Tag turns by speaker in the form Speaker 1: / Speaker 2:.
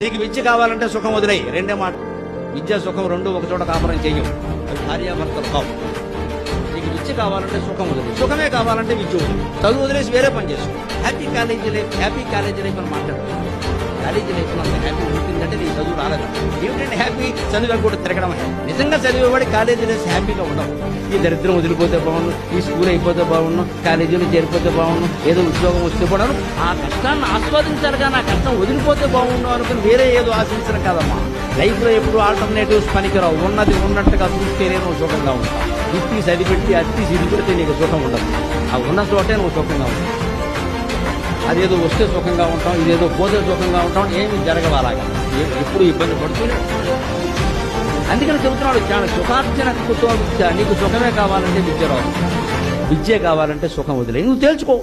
Speaker 1: నీకు విద్య కావాలంటే సుఖం వదిలేయి. రెండే మాట, విద్య సుఖం రెండు ఒక చోట కాపురం చెయ్యవు. అవి భార్యాభర్తలు కావు. నీకు విద్య కావాలంటే సుఖం వదిలేయి, సుఖమే కావాలంటే విద్య వదిలేయి. చదువు వదిలేసి వేరే పని చేసుకో. హ్యాపీ కాలేజీ లైఫ్ అని మాట్లాడు. కాలేజీ లైఫ్ లో అంత హ్యాపీ ఉంటుందంటే నీ చదువు రాలేదు. ఏమిటంటే హ్యాపీ చదివా కూడా తిరగడం. నిజంగా చదివేవాడి కాలేజీ లైఫ్ హ్యాపీగా ఉండవు. ఈ దరిద్రం వదిలిపోతే బాగుండు, ఈ స్కూల్ అయిపోతే బాగుండు, కాలేజీలో చేరిపోతే బాగుండు, ఏదో ఉద్యోగం వస్తే కూడా ఆ కష్టాన్ని ఆస్వాదించాలి. కానీ ఆ కష్టం వదిలిపోతే బాగుండు అనుకుని వేరే ఏదో ఆశించడం కాదమ్మా. లైఫ్ లో ఎప్పుడు ఆల్టర్నేటివ్స్ పనికిరావు. ఉన్నది ఉన్నట్టుగా చూస్తేనే నువ్వు సుఖంగా ఉంటావు. ఇప్పి సరిపెట్టి అత్తి సిరిపెడితే నీకు సుఖం ఉండదు. ఆ ఉన్న చోటే నువ్వు సుఖంగా ఉంటావు. అదేదో వస్తే సుఖంగా ఉంటాం, ఇదేదో పోతే సుఖంగా ఉంటాం, ఏమి జరగవాలాగా ఎప్పుడు ఇబ్బంది పడుతూనే. అందుకని చెబుతున్నాడు, చాలా సుఖార్జన కుతో విద్య. నీకు సుఖమే కావాలంటే విద్య రాదు, విద్య కావాలంటే సుఖం వదిలే. నువ్వు తేల్చుకో.